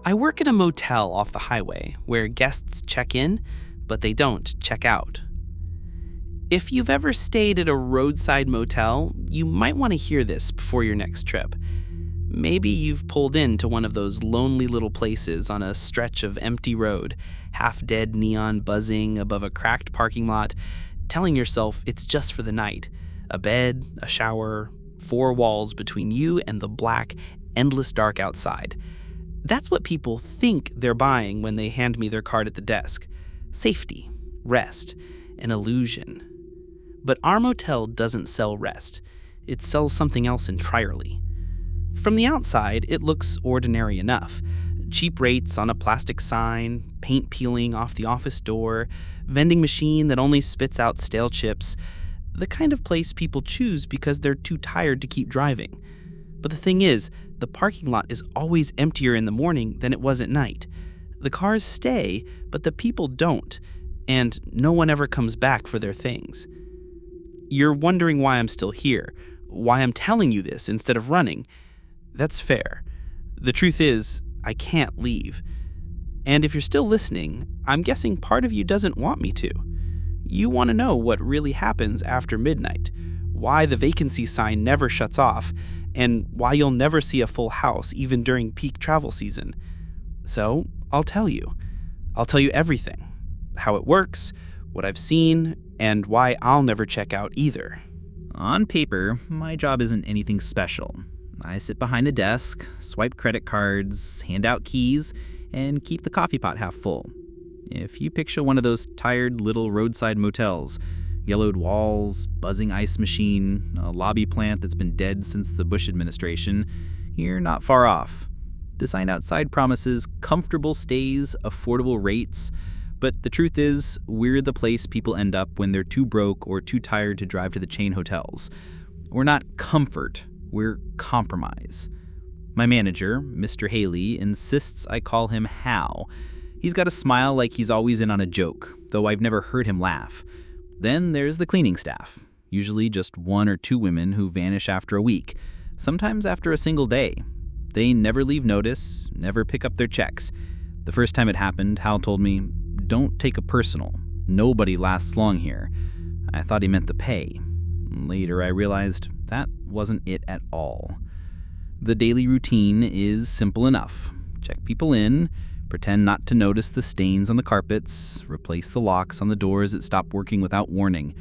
I work in a motel off the highway where guests check in, but they don't check out. If you've ever stayed at a roadside motel, you might want to hear this before your next trip. Maybe you've pulled into one of those lonely little places on a stretch of empty road, half-dead neon buzzing above a cracked parking lot, telling yourself it's just for the night. A bed, a shower, 4 walls between you and the black, endless dark outside. That's what people think they're buying when they hand me their card at the desk. Safety, rest, an illusion. But our motel doesn't sell rest. It sells something else entirely. From the outside, it looks ordinary enough. Cheap rates on a plastic sign, paint peeling off the office door, vending machine that only spits out stale chips. The kind of place people choose because they're too tired to keep driving. But the thing is, the parking lot is always emptier in the morning than it was at night. The cars stay, but the people don't, and no one ever comes back for their things. You're wondering why I'm still here, why I'm telling you this instead of running. That's fair. The truth is, I can't leave. And if you're still listening, I'm guessing part of you doesn't want me to. You want to know what really happens after midnight, why the vacancy sign never shuts off, and why you'll never see a full house even during peak travel season. So, I'll tell you. I'll tell you everything. How it works, what I've seen, and why I'll never check out either. On paper, my job isn't anything special. I sit behind the desk, swipe credit cards, hand out keys, and keep the coffee pot half full. If you picture one of those tired little roadside motels, yellowed walls, buzzing ice machine, a lobby plant that's been dead since the Bush administration, you're not far off. The sign outside promises comfortable stays, affordable rates, but the truth is, we're the place people end up when they're too broke or too tired to drive to the chain hotels. We're not comfort, we're compromise. My manager, Mr. Haley, insists I call him Hal. He's got a smile like he's always in on a joke, though I've never heard him laugh. Then there's the cleaning staff, usually just 1 or 2 women who vanish after a week, sometimes after a single day. They never leave notice, never pick up their checks. The first time it happened, Hal told me, "Don't take it personal. Nobody lasts long here." I thought he meant the pay. Later I realized that wasn't it at all. The daily routine is simple enough. Check people in, pretend not to notice the stains on the carpets, replace the locks on the doors that stop working without warning.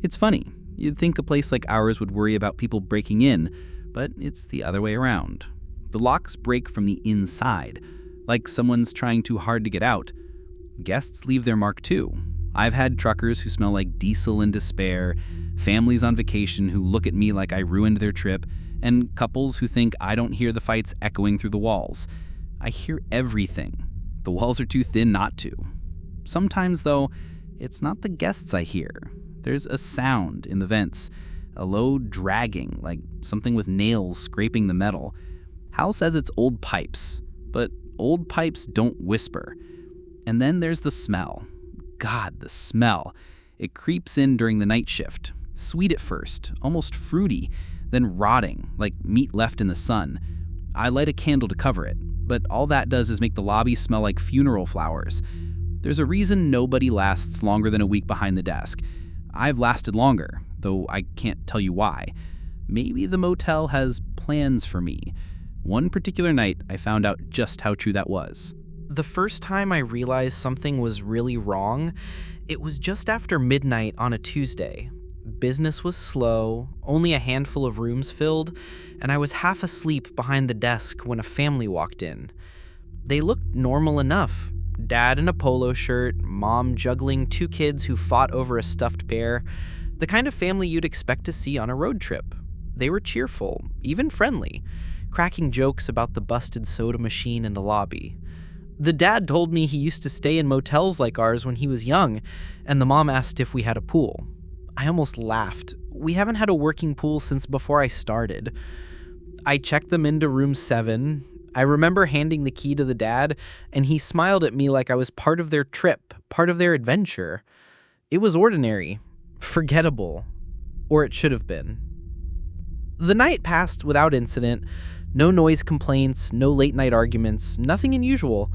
It's funny. You'd think a place like ours would worry about people breaking in, but it's the other way around. The locks break from the inside, like someone's trying too hard to get out. Guests leave their mark too. I've had truckers who smell like diesel and despair, families on vacation who look at me like I ruined their trip, and couples who think I don't hear the fights echoing through the walls. I hear everything. The walls are too thin not to. Sometimes, though, it's not the guests I hear. There's a sound in the vents, a low dragging, like something with nails scraping the metal. Hal says it's old pipes, but old pipes don't whisper. And then there's the smell. God, the smell. It creeps in during the night shift. Sweet at first, almost fruity, then rotting, like meat left in the sun. I light a candle to cover it, but all that does is make the lobby smell like funeral flowers. There's a reason nobody lasts longer than a week behind the desk. I've lasted longer, though I can't tell you why. Maybe the motel has plans for me. One particular night, I found out just how true that was. The first time I realized something was really wrong, it was just after midnight on a Tuesday. Business was slow, only a handful of rooms filled, and I was half asleep behind the desk when a family walked in. They looked normal enough. Dad in a polo shirt, mom juggling 2 kids who fought over a stuffed bear. The kind of family you'd expect to see on a road trip. They were cheerful, even friendly, cracking jokes about the busted soda machine in the lobby. The dad told me he used to stay in motels like ours when he was young, and the mom asked if we had a pool. I almost laughed. We haven't had a working pool since before I started. I checked them into room 7. I remember handing the key to the dad, and he smiled at me like I was part of their trip, part of their adventure. It was ordinary, forgettable, or it should have been. The night passed without incident. No noise complaints, no late night arguments, nothing unusual.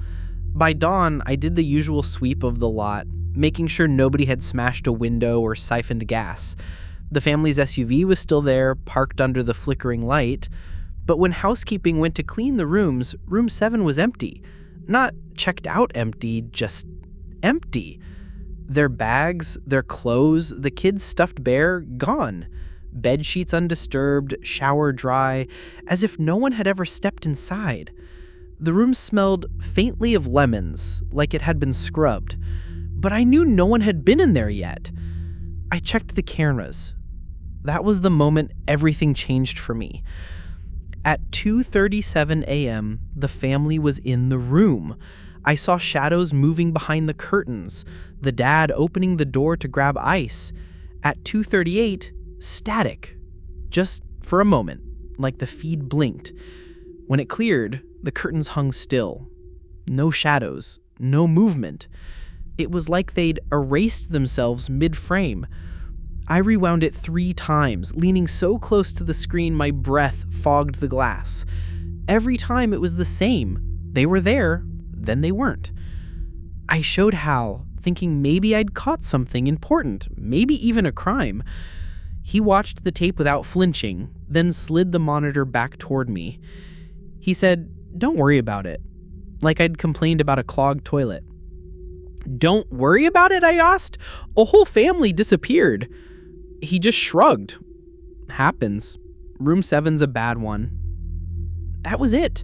By dawn, I did the usual sweep of the lot, making sure nobody had smashed a window or siphoned gas. The family's SUV was still there, parked under the flickering light. But when housekeeping went to clean the rooms, room 7 was empty. Not checked out empty, just empty. Their bags, their clothes, the kids' stuffed bear, gone. Bed sheets undisturbed, shower dry, as if no one had ever stepped inside. The room smelled faintly of lemons, like it had been scrubbed. But I knew no one had been in there yet. I checked the cameras. That was the moment everything changed for me. At 2:37 a.m., the family was in the room. I saw shadows moving behind the curtains, the dad opening the door to grab ice. At 2:38, static. Just for a moment, like the feed blinked. When it cleared, the curtains hung still. No shadows, no movement. It was like they'd erased themselves mid-frame. I rewound it 3 times, leaning so close to the screen my breath fogged the glass. Every time it was the same. They were there, then they weren't. I showed Hal, thinking maybe I'd caught something important, maybe even a crime. He watched the tape without flinching, then slid the monitor back toward me. He said, "Don't worry about it," like I'd complained about a clogged toilet. "Don't worry about it?" I asked. "A whole family disappeared." He just shrugged. "Happens. Room 7's a bad one." That was it.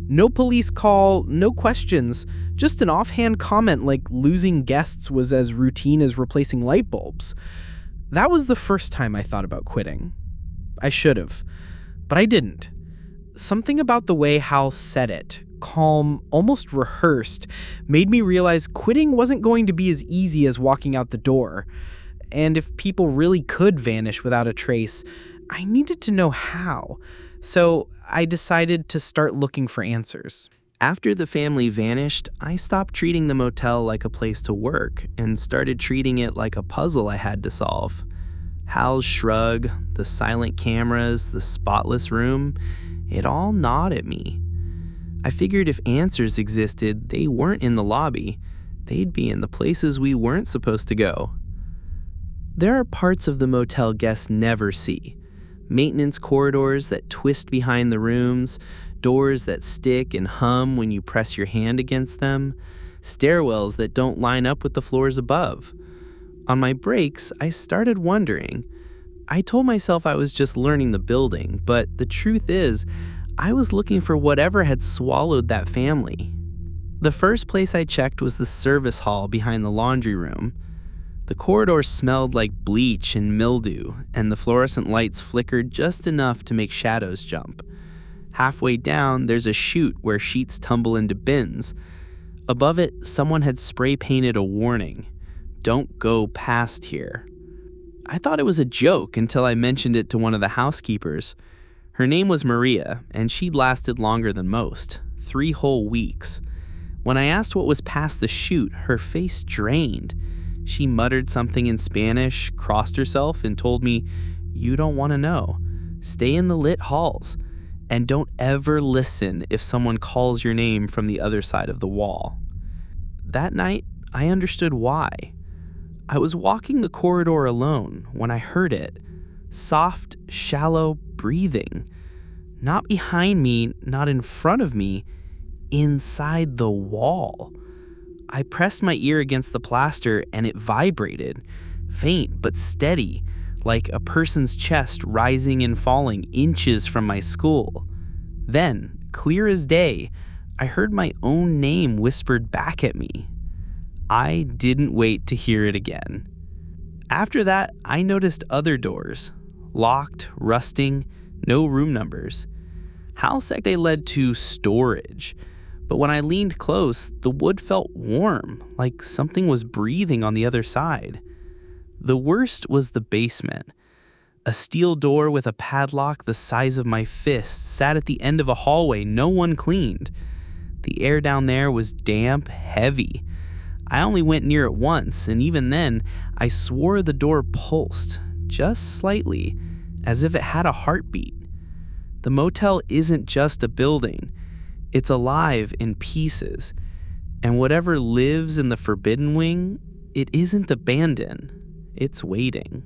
No police call, no questions, just an offhand comment like losing guests was as routine as replacing light bulbs. That was the first time I thought about quitting. I should have, but I didn't. Something about the way Hal said it, calm, almost rehearsed, made me realize quitting wasn't going to be as easy as walking out the door. And if people really could vanish without a trace, I needed to know how. So I decided to start looking for answers. After the family vanished, I stopped treating the motel like a place to work and started treating it like a puzzle I had to solve. Hal's shrug, the silent cameras, the spotless room, it all gnawed at me. I figured if answers existed, they weren't in the lobby. They'd be in the places we weren't supposed to go. There are parts of the motel guests never see. Maintenance corridors that twist behind the rooms, doors that stick and hum when you press your hand against them, stairwells that don't line up with the floors above. On my breaks, I started wondering. I told myself I was just learning the building, but the truth is, I was looking for whatever had swallowed that family. The first place I checked was the service hall behind the laundry room. The corridor smelled like bleach and mildew, and the fluorescent lights flickered just enough to make shadows jump. Halfway down, there's a chute where sheets tumble into bins. Above it, someone had spray painted a warning. "Don't go past here." I thought it was a joke until I mentioned it to one of the housekeepers. Her name was Maria, and she'd lasted longer than most, 3 whole weeks. When I asked what was past the chute, her face drained. She muttered something in Spanish, crossed herself, and told me, "You don't want to know. Stay in the lit halls. And don't ever listen if someone calls your name from the other side of the wall." That night, I understood why. I was walking the corridor alone when I heard it. Soft, shallow breathing. Not behind me, not in front of me, inside the wall. I pressed my ear against the plaster and it vibrated, faint but steady, like a person's chest rising and falling inches from my skull. Then, clear as day, I heard my own name whispered back at me. I didn't wait to hear it again. After that, I noticed other doors, locked, rusting, no room numbers. Hal said they led to storage. But when I leaned close, the wood felt warm, like something was breathing on the other side. The worst was the basement. A steel door with a padlock the size of my fist sat at the end of a hallway no one cleaned. The air down there was damp, heavy. I only went near it once, and even then, I swore the door pulsed, just slightly, as if it had a heartbeat. The motel isn't just a building. It's alive in pieces. And whatever lives in the forbidden wing, it isn't abandoned. It's waiting.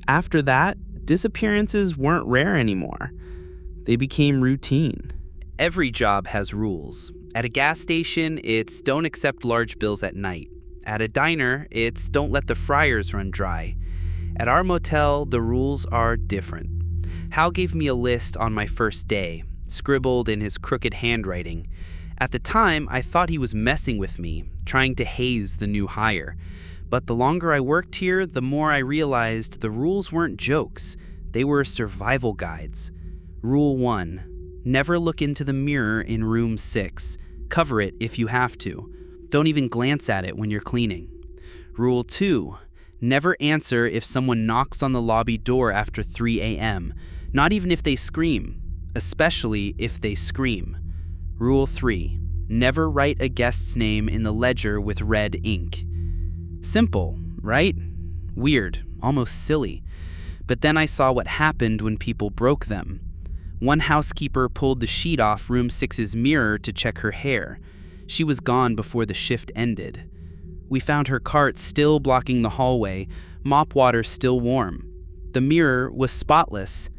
After that, disappearances weren't rare anymore. They became routine. Every job has rules. At a gas station, it's don't accept large bills at night. At a diner, it's don't let the fryers run dry. At our motel, the rules are different. Hal gave me a list on my first day, scribbled in his crooked handwriting. At the time, I thought he was messing with me, trying to haze the new hire. But the longer I worked here, the more I realized the rules weren't jokes. They were survival guides. Rule 1. Never look into the mirror in room 6. Cover it if you have to. Don't even glance at it when you're cleaning. Rule 2. Never answer if someone knocks on the lobby door after 3 a.m., not even if they scream, especially if they scream. Rule 3. Never write a guest's name in the ledger with red ink. Simple, right? Weird, almost silly. But then I saw what happened when people broke them. One housekeeper pulled the sheet off room 6's mirror to check her hair. She was gone before the shift ended. We found her cart still blocking the hallway, mop water still warm. The mirror was spotless,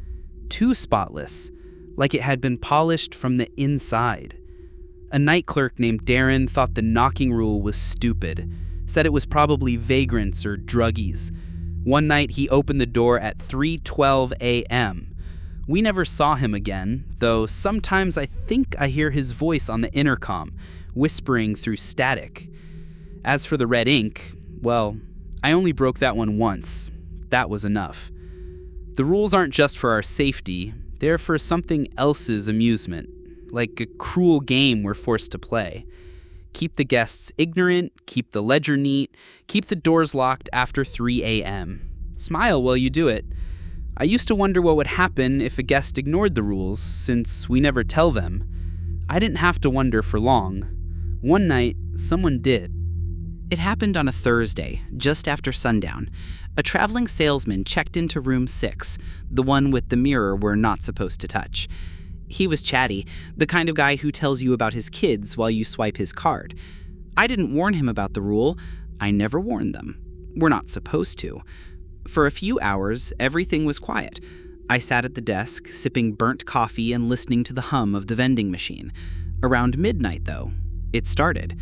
too spotless, like it had been polished from the inside. A night clerk named Darren thought the knocking rule was stupid, said it was probably vagrants or druggies. One night he opened the door at 3:12 a.m. We never saw him again, though sometimes I think I hear his voice on the intercom, whispering through static. As for the red ink, well, I only broke that one once. That was enough. The rules aren't just for our safety, they're for something else's amusement, like a cruel game we're forced to play. Keep the guests ignorant, keep the ledger neat, keep the doors locked after 3 a.m. Smile while you do it. I used to wonder what would happen if a guest ignored the rules, since we never tell them. I didn't have to wonder for long. One night, someone did. It happened on a Thursday, just after sundown. A traveling salesman checked into room 6, the one with the mirror we're not supposed to touch. He was chatty, the kind of guy who tells you about his kids while you swipe his card. I didn't warn him about the rule. I never warned them. We're not supposed to. For a few hours, everything was quiet. I sat at the desk, sipping burnt coffee and listening to the hum of the vending machine. Around midnight, though, it started.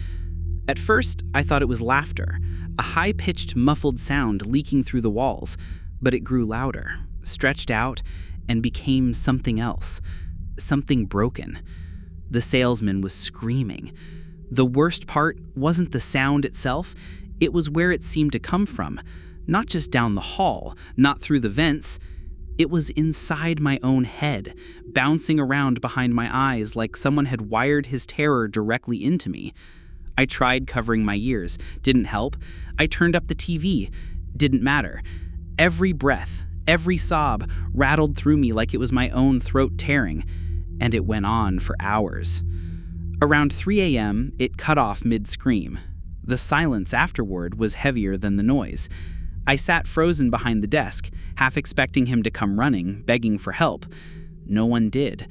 At first, I thought it was laughter, a high-pitched, muffled sound leaking through the walls, but it grew louder, stretched out, and became something else. Something broken. The salesman was screaming. The worst part wasn't the sound itself, it was where it seemed to come from. Not just down the hall, not through the vents. It was inside my own head, bouncing around behind my eyes like someone had wired his terror directly into me. I tried covering my ears. Didn't help. I turned up the TV. Didn't matter. Every breath, every sob rattled through me like it was my own throat tearing. And it went on for hours. Around 3 a.m., it cut off mid-scream. The silence afterward was heavier than the noise. I sat frozen behind the desk, half expecting him to come running, begging for help. No one did.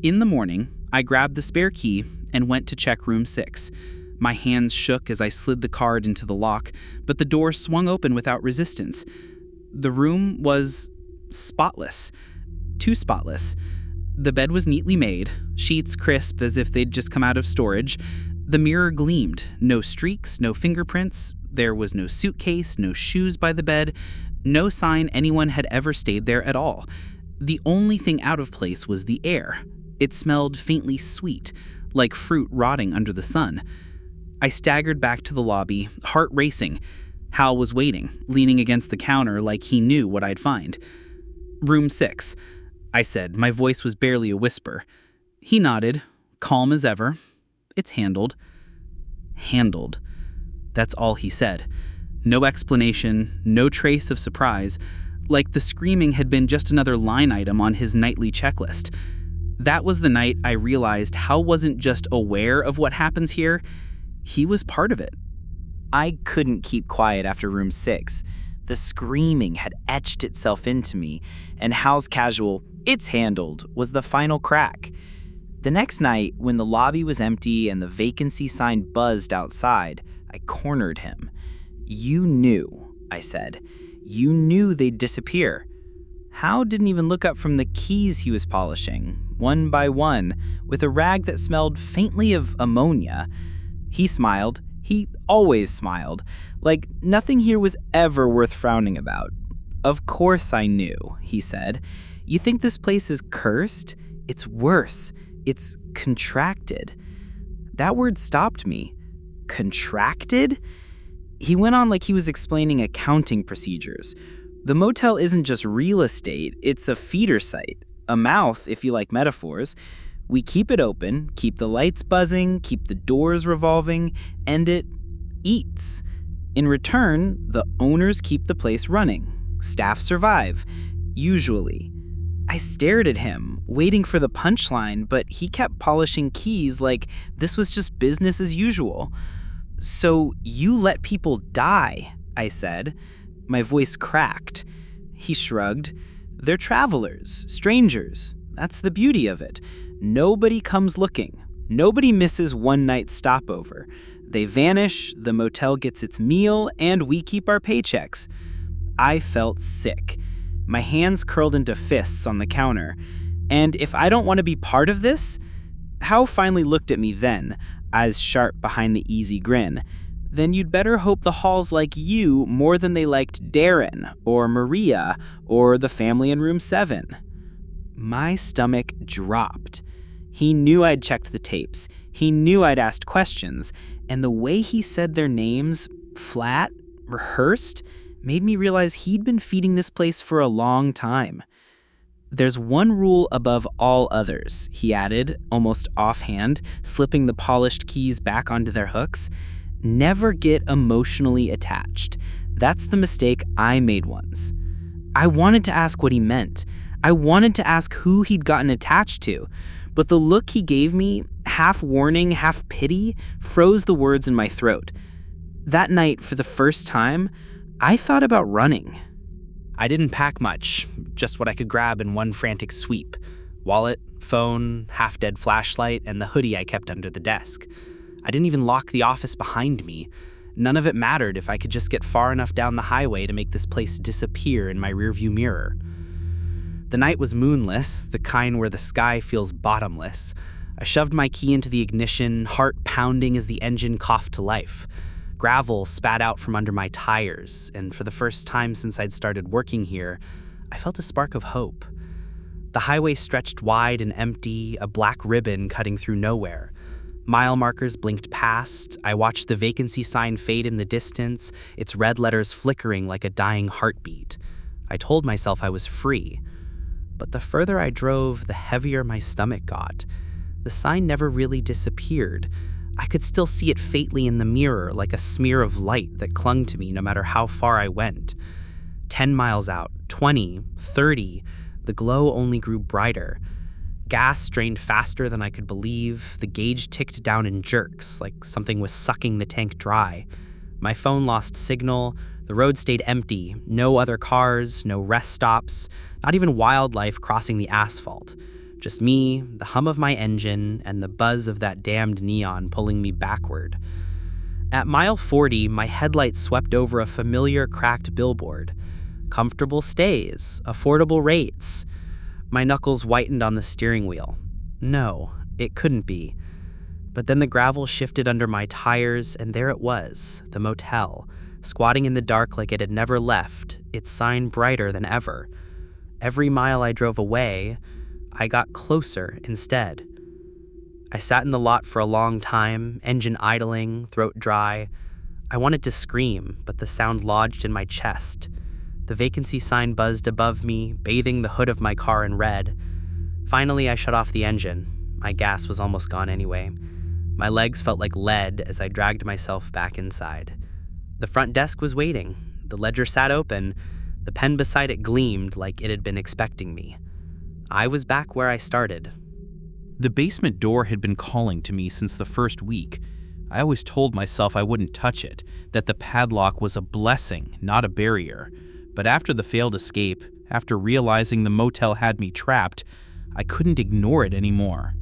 In the morning, I grabbed the spare key and went to check room 6. My hands shook as I slid the card into the lock, but the door swung open without resistance. The room was spotless. Too spotless. The bed was neatly made, sheets crisp as if they'd just come out of storage. The mirror gleamed, no streaks, no fingerprints. There was no suitcase, no shoes by the bed, no sign anyone had ever stayed there at all. The only thing out of place was the air. It smelled faintly sweet, like fruit rotting under the sun. I staggered back to the lobby, heart racing. Hal was waiting, leaning against the counter like he knew what I'd find. Room 6, I said, my voice was barely a whisper. He nodded, calm as ever. It's handled. Handled. That's all he said. No explanation, no trace of surprise, like the screaming had been just another line item on his nightly checklist. That was the night I realized Hal wasn't just aware of what happens here, he was part of it. I couldn't keep quiet after room 6. The screaming had etched itself into me, and Hal's casual, "It's handled," was the final crack. The next night, when the lobby was empty and the vacancy sign buzzed outside, I cornered him. "You knew," I said. "You knew they'd disappear." Hal didn't even look up from the keys he was polishing, one by one, with a rag that smelled faintly of ammonia. He smiled. He always smiled, like nothing here was ever worth frowning about. "Of course I knew," he said. "You think this place is cursed? It's worse. It's contracted." That word stopped me. Contracted? He went on like he was explaining accounting procedures. The motel isn't just real estate, it's a feeder site, a mouth, if you like metaphors. We keep it open, keep the lights buzzing, keep the doors revolving, and it eats. In return, the owners keep the place running. Staff survive, usually. I stared at him, waiting for the punchline, but he kept polishing keys like this was just business as usual. "So you let people die," I said. My voice cracked. He shrugged. "They're travelers, strangers. That's the beauty of it. Nobody comes looking. Nobody misses one night stopover. They vanish, the motel gets its meal, and we keep our paychecks." I felt sick. My hands curled into fists on the counter. "And if I don't want to be part of this?" Hal finally looked at me then, eyes sharp behind the easy grin. "Then you'd better hope the halls like you more than they liked Darren, or Maria, or the family in room 7. My stomach dropped. He knew I'd checked the tapes. He knew I'd asked questions. And the way he said their names, flat, rehearsed, made me realize he'd been feeding this place for a long time. "There's one rule above all others," he added, almost offhand, slipping the polished keys back onto their hooks. "Never get emotionally attached. That's the mistake I made once." I wanted to ask what he meant. I wanted to ask who he'd gotten attached to, but the look he gave me, half warning, half pity, froze the words in my throat. That night, for the first time, I thought about running. I didn't pack much, just what I could grab in one frantic sweep. Wallet, phone, half-dead flashlight, and the hoodie I kept under the desk. I didn't even lock the office behind me. None of it mattered if I could just get far enough down the highway to make this place disappear in my rearview mirror. The night was moonless, the kind where the sky feels bottomless. I shoved my key into the ignition, heart pounding as the engine coughed to life. Gravel spat out from under my tires, and for the first time since I'd started working here, I felt a spark of hope. The highway stretched wide and empty, a black ribbon cutting through nowhere. Mile markers blinked past. I watched the vacancy sign fade in the distance, its red letters flickering like a dying heartbeat. I told myself I was free. But the further I drove, the heavier my stomach got. The sign never really disappeared. I could still see it faintly in the mirror, like a smear of light that clung to me no matter how far I went. 10 miles out, 20, 30, the glow only grew brighter. Gas drained faster than I could believe. The gauge ticked down in jerks, like something was sucking the tank dry. My phone lost signal. The road stayed empty. No other cars, no rest stops, not even wildlife crossing the asphalt. Just me, the hum of my engine, and the buzz of that damned neon pulling me backward. At mile 40, my headlights swept over a familiar cracked billboard. Comfortable stays, affordable rates. My knuckles whitened on the steering wheel. No, it couldn't be. But then the gravel shifted under my tires, and there it was, the motel, squatting in the dark like it had never left, its sign brighter than ever. Every mile I drove away, I got closer instead. I sat in the lot for a long time, engine idling, throat dry. I wanted to scream, but the sound lodged in my chest. The vacancy sign buzzed above me, bathing the hood of my car in red. Finally, I shut off the engine. My gas was almost gone anyway. My legs felt like lead as I dragged myself back inside. The front desk was waiting. The ledger sat open. The pen beside it gleamed like it had been expecting me. I was back where I started. The basement door had been calling to me since the first week. I always told myself I wouldn't touch it, that the padlock was a blessing, not a barrier. But after the failed escape, After realizing the motel had me trapped, I couldn't ignore it anymore.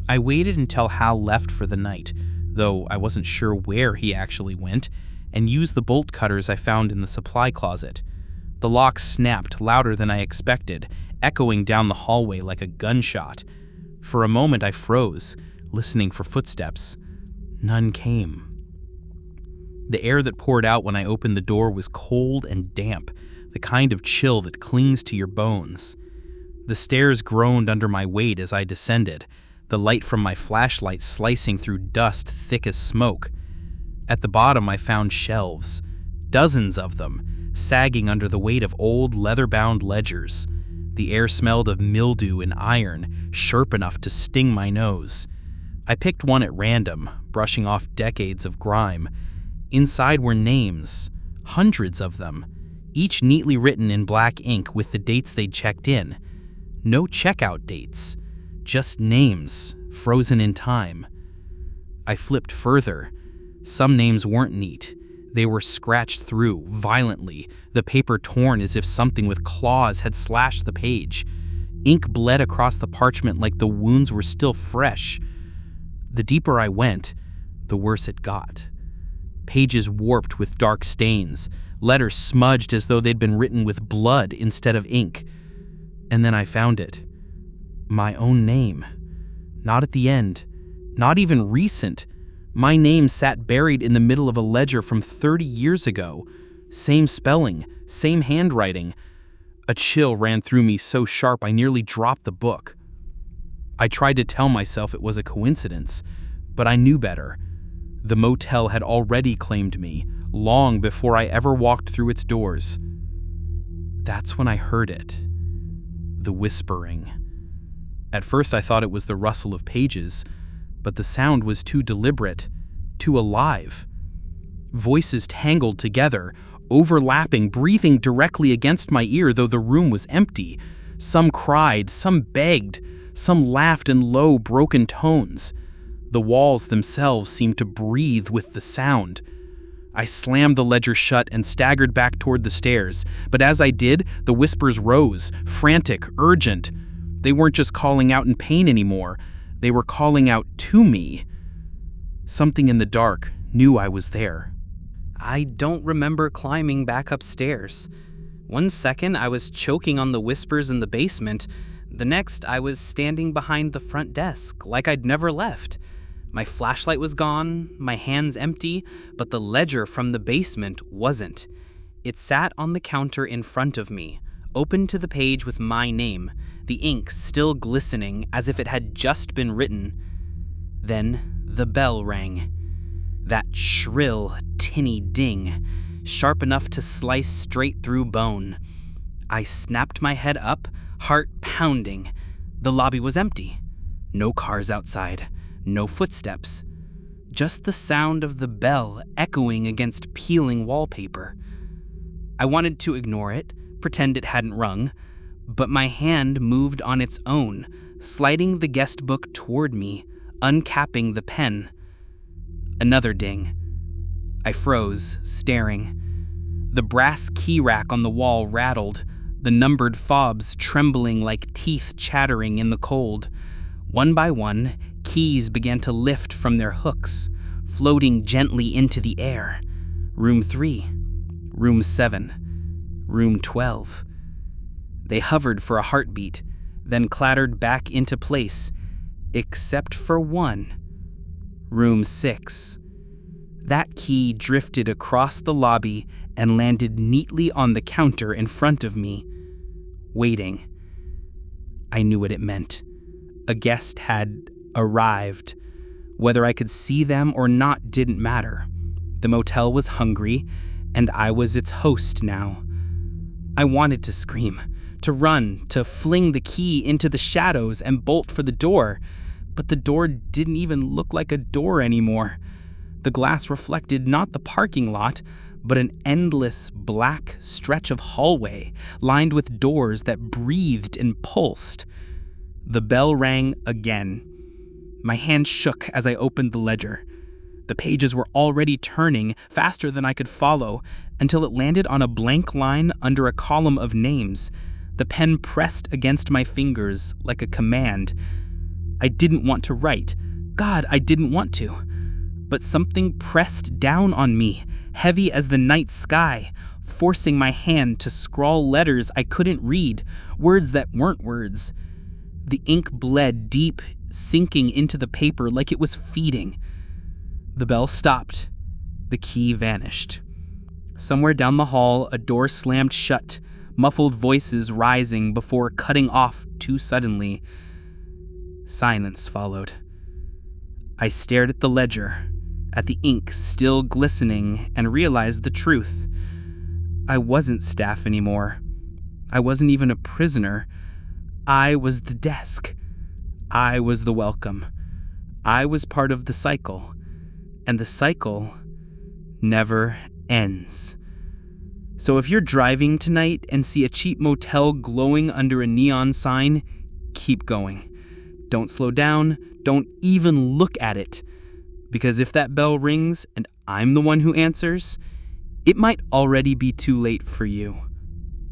I waited until Hal left for the night, though I wasn't sure where he actually went, and used the bolt cutters I found in the supply closet. The lock snapped louder than I expected, echoing down the hallway like a gunshot. For a moment I froze, listening for footsteps. None came. The air that poured out when I opened the door was cold and damp, the kind of chill that clings to your bones. The stairs groaned under my weight as I descended, the light from my flashlight slicing through dust thick as smoke. At the bottom I found shelves, dozens of them, sagging under the weight of old leather-bound ledgers. The air smelled of mildew and iron, sharp enough to sting my nose. I picked one at random, brushing off decades of grime. Inside were names, hundreds of them, each neatly written in black ink with the dates they'd checked in. No checkout dates, just names, frozen in time. I flipped further. Some names weren't neat. They were scratched through, violently, the paper torn as if something with claws had slashed the page. Ink bled across the parchment like the wounds were still fresh. The deeper I went, the worse it got. Pages warped with dark stains, letters smudged as though they'd been written with blood instead of ink. And then I found it. My own name. Not at the end. Not even recent. My name sat buried in the middle of a ledger from 30 years ago. Same spelling, same handwriting. A chill ran through me so sharp I nearly dropped the book. I tried to tell myself it was a coincidence, but I knew better. The motel had already claimed me, long before I ever walked through its doors. That's when I heard it. The whispering. At first I thought it was the rustle of pages, but the sound was too deliberate, too alive. Voices tangled together, overlapping, breathing directly against my ear though the room was empty. Some cried, some begged, some laughed in low, broken tones. The walls themselves seemed to breathe with the sound. I slammed the ledger shut and staggered back toward the stairs, but as I did, the whispers rose, frantic, urgent. They weren't just calling out in pain anymore. They were calling out to me. Something in the dark knew I was there. I don't remember climbing back upstairs. One second, I was choking on the whispers in the basement. The next, I was standing behind the front desk, like I'd never left. My flashlight was gone, my hands empty, but the ledger from the basement wasn't. It sat on the counter in front of me, open to the page with my name, the ink still glistening as if it had just been written. Then the bell rang. That shrill, tinny ding, sharp enough to slice straight through bone. I snapped my head up, heart pounding. The lobby was empty. No cars outside. No footsteps, just the sound of the bell echoing against peeling wallpaper. I wanted to ignore it, pretend it hadn't rung, but my hand moved on its own, sliding the guest book toward me, uncapping the pen. Another ding. I froze, staring. The brass key rack on the wall rattled, the numbered fobs trembling like teeth chattering in the cold. One by one, keys began to lift from their hooks, floating gently into the air. Room 3, Room 7, Room 12. They hovered for a heartbeat, then clattered back into place, except for one. Room 6. That key drifted across the lobby and landed neatly on the counter in front of me, waiting. I knew what it meant. A guest had arrived. Whether I could see them or not didn't matter. The motel was hungry, and I was its host now. I wanted to scream, to run, to fling the key into the shadows and bolt for the door, but the door didn't even look like a door anymore. The glass reflected not the parking lot, but an endless black stretch of hallway lined with doors that breathed and pulsed. The bell rang again. My hand shook as I opened the ledger. The pages were already turning faster than I could follow until it landed on a blank line under a column of names. The pen pressed against my fingers like a command. I didn't want to write. God, I didn't want to. But something pressed down on me, heavy as the night sky, forcing my hand to scrawl letters I couldn't read, words that weren't words. The ink bled deep, sinking into the paper like it was feeding. The bell stopped. The key vanished. Somewhere down the hall, a door slammed shut, muffled voices rising before cutting off too suddenly. Silence followed. I stared at the ledger, at the ink still glistening, and realized the truth. I wasn't staff anymore. I wasn't even a prisoner. I was the desk. I was the welcome. I was part of the cycle. And the cycle never ends. So if you're driving tonight and see a cheap motel glowing under a neon sign, keep going. Don't slow down. Don't even look at it. Because if that bell rings and I'm the one who answers, it might already be too late for you.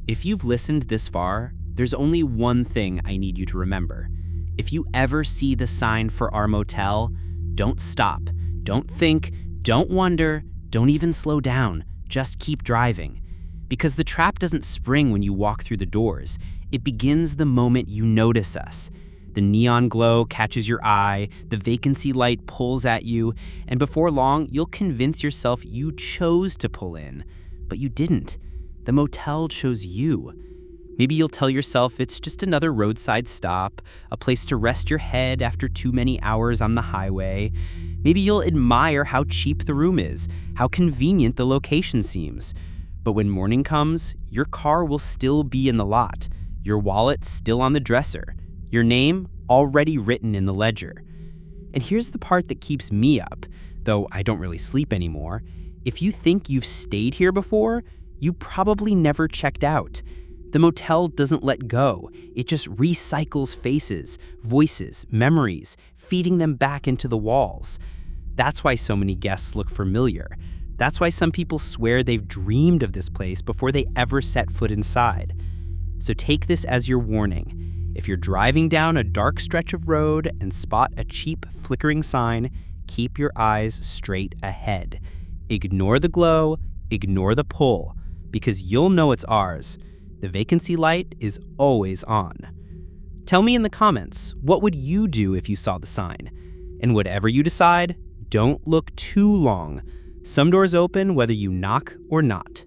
If you've listened this far, there's only one thing I need you to remember. If you ever see the sign for our motel, don't stop. Don't think, don't wonder, don't even slow down. Just keep driving. Because the trap doesn't spring when you walk through the doors. It begins the moment you notice us. The neon glow catches your eye, the vacancy light pulls at you, and before long, you'll convince yourself you chose to pull in. But you didn't. The motel chose you. Maybe you'll tell yourself it's just another roadside stop, a place to rest your head after too many hours on the highway. Maybe you'll admire how cheap the room is, how convenient the location seems. But when morning comes, your car will still be in the lot, your wallet still on the dresser, your name already written in the ledger. And here's the part that keeps me up, though I don't really sleep anymore. If you think you've stayed here before, you probably never checked out. The motel doesn't let go. It just recycles faces, voices, memories, feeding them back into the walls. That's why so many guests look familiar. That's why some people swear they've dreamed of this place before they ever set foot inside. So take this as your warning. If you're driving down a dark stretch of road and spot a cheap, flickering sign, keep your eyes straight ahead. Ignore the glow, ignore the pull, because you'll know it's ours. The vacancy light is always on. Tell me in the comments, what would you do if you saw the sign? And whatever you decide, don't look too long. Some doors open whether you knock or not.